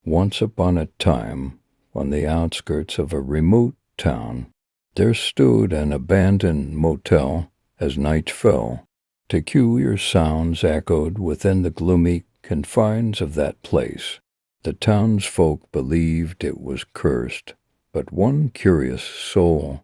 Once upon a time, on the outskirts of a remote town, there stood an abandoned motel. As night fell, peculiar sounds echoed within the gloomy confines of that place. The townsfolk believed it was cursed, but one curious soul,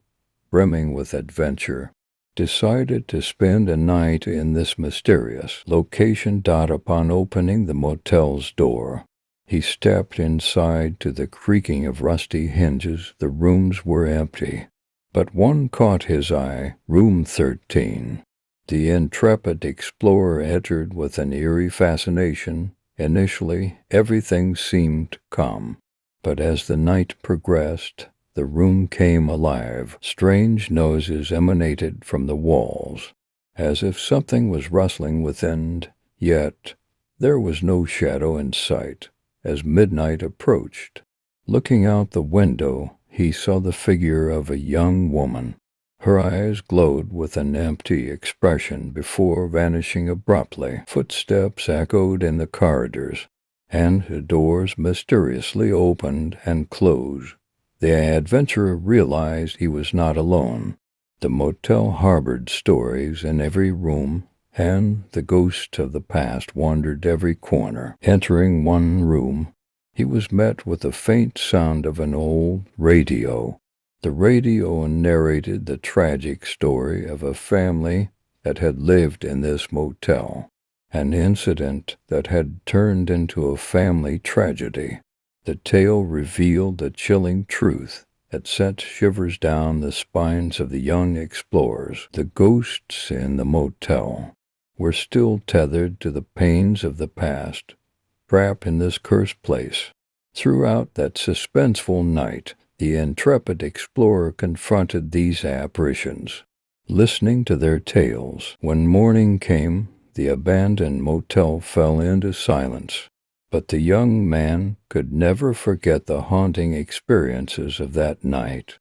brimming with adventure, decided to spend a night in this mysterious location. Upon opening the motel's door, he stepped inside. To the creaking of rusty hinges, the rooms were empty. But one caught his eye, room 13. The intrepid explorer entered with an eerie fascination. Initially, everything seemed calm, but as the night progressed, the room came alive. Strange noises emanated from the walls, as if something was rustling within, yet there was no shadow in sight. As midnight approached, looking out the window, he saw the figure of a young woman. Her eyes glowed with an empty expression before vanishing abruptly. Footsteps echoed in the corridors, and the doors mysteriously opened and closed. The adventurer realized he was not alone. The motel harbored stories in every room, and the ghosts of the past wandered every corner. Entering one room, he was met with the faint sound of an old radio. The radio narrated the tragic story of a family that had lived in this motel, an incident that had turned into a family tragedy. The tale revealed the chilling truth that sent shivers down the spines of the young explorers. The ghosts in the motel were still tethered to the pains of the past, trapped in this cursed place. Throughout that suspenseful night, the intrepid explorer confronted these apparitions, listening to their tales. When morning came, the abandoned motel fell into silence, but the young man could never forget the haunting experiences of that night.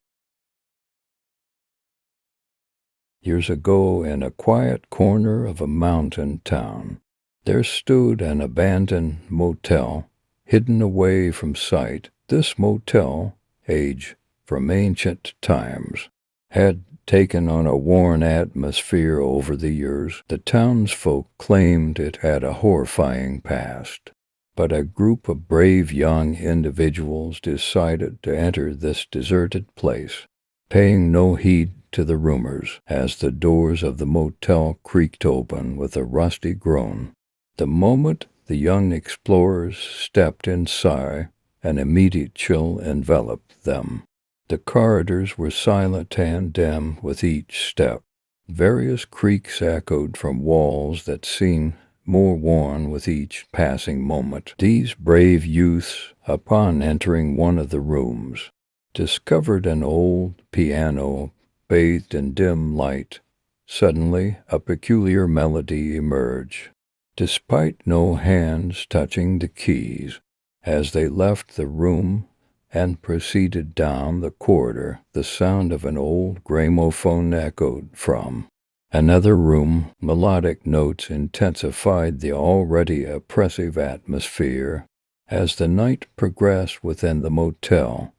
Years ago, in a quiet corner of a mountain town, there stood an abandoned motel, hidden away from sight. This motel, aged from ancient times, had taken on a worn atmosphere over the years. The townsfolk claimed it had a horrifying past, but a group of brave young individuals decided to enter this deserted place, paying no heed to the rumors. As the doors of the motel creaked open with a rusty groan, the moment the young explorers stepped inside, an immediate chill enveloped them. The corridors were silent and dim with each step. Various creaks echoed from walls that seemed more worn with each passing moment. These brave youths, upon entering one of the rooms, discovered an old piano bathed in dim light. Suddenly, a peculiar melody emerged, despite no hands touching the keys. As they left the room and proceeded down the corridor, the sound of an old gramophone echoed from another room. Melodic notes intensified the already oppressive atmosphere. As the night progressed within the motel,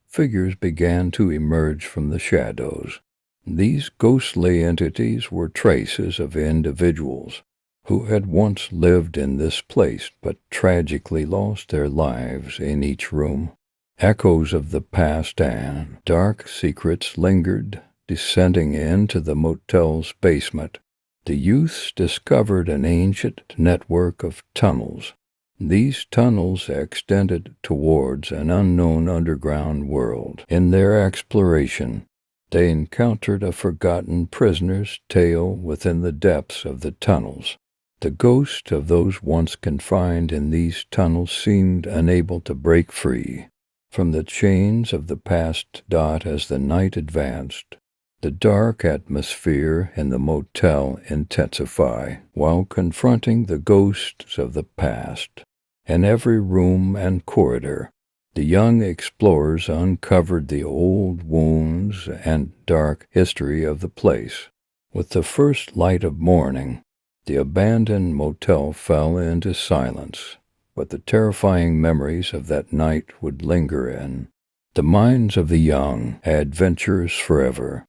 figures began to emerge from the shadows. These ghostly entities were traces of individuals who had once lived in this place but tragically lost their lives. In each room, echoes of the past and dark secrets lingered. Descending into the motel's basement, the youths discovered an ancient network of tunnels. These tunnels extended towards an unknown underground world. In their exploration, they encountered a forgotten prisoner's tale within the depths of the tunnels. The ghosts of those once confined in these tunnels seemed unable to break free from the chains of the past. As the night advanced, the dark atmosphere in the motel intensified. While confronting the ghosts of the past in every room and corridor, the young explorers uncovered the old wounds and dark history of the place. With the first light of morning, the abandoned motel fell into silence, but the terrifying memories of that night would linger in the minds of the young adventurers forever.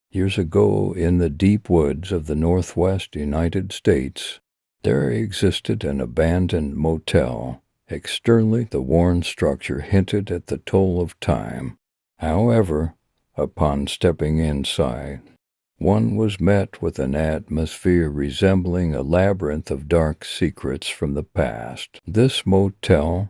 Years ago, in the deep woods of the Northwest United States, there existed an abandoned motel. Externally, the worn structure hinted at the toll of time. However, upon stepping inside, one was met with an atmosphere resembling a labyrinth of dark secrets from the past. This motel,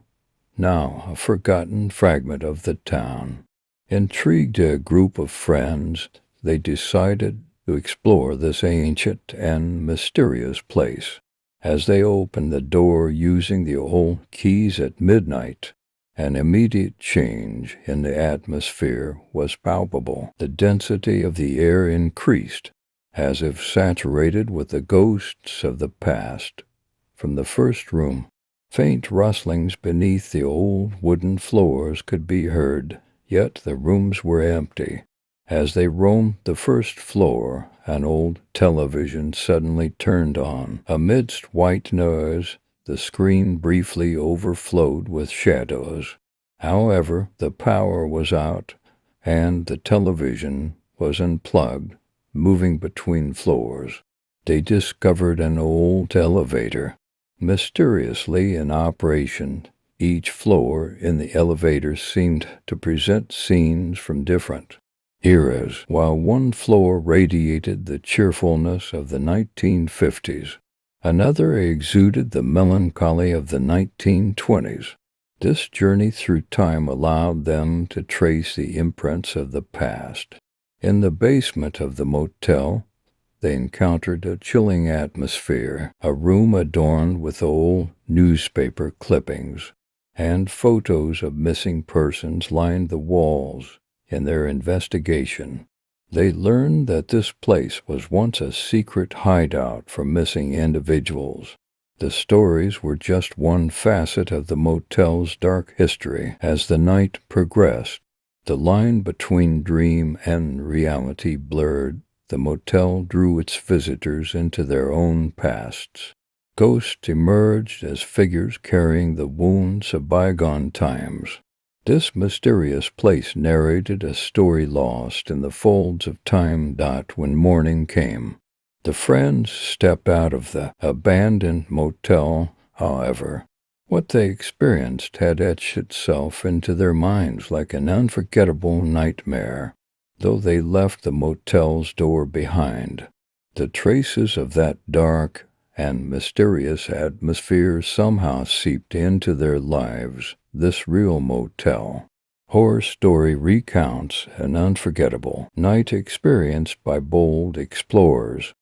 now a forgotten fragment of the town, intrigued a group of friends. They decided to explore this ancient and mysterious place. As they opened the door using the old keys at midnight, an immediate change in the atmosphere was palpable. The density of the air increased, as if saturated with the ghosts of the past. From the first room, faint rustlings beneath the old wooden floors could be heard, yet the rooms were empty. As they roamed the first floor, an old television suddenly turned on. Amidst white noise, the screen briefly overflowed with shadows. However, the power was out, and the television was unplugged, moving between floors. They discovered an old elevator, mysteriously in operation. Each floor in the elevator seemed to present scenes from different eras. While one floor radiated the cheerfulness of the 1950s, another exuded the melancholy of the 1920s. This journey through time allowed them to trace the imprints of the past. In the basement of the motel, they encountered a chilling atmosphere, a room adorned with old newspaper clippings, and photos of missing persons lined the walls. In their investigation, they learned that this place was once a secret hideout for missing individuals. The stories were just one facet of the motel's dark history. As the night progressed, the line between dream and reality blurred. The motel drew its visitors into their own pasts. Ghosts emerged as figures carrying the wounds of bygone times. This mysterious place narrated a story lost in the folds of time. When morning came, the friends stepped out of the abandoned motel. However, what they experienced had etched itself into their minds like an unforgettable nightmare. Though they left the motel's door behind, the traces of that dark and mysterious atmosphere somehow seeped into their lives. This real motel horror story recounts an unforgettable night experienced by bold explorers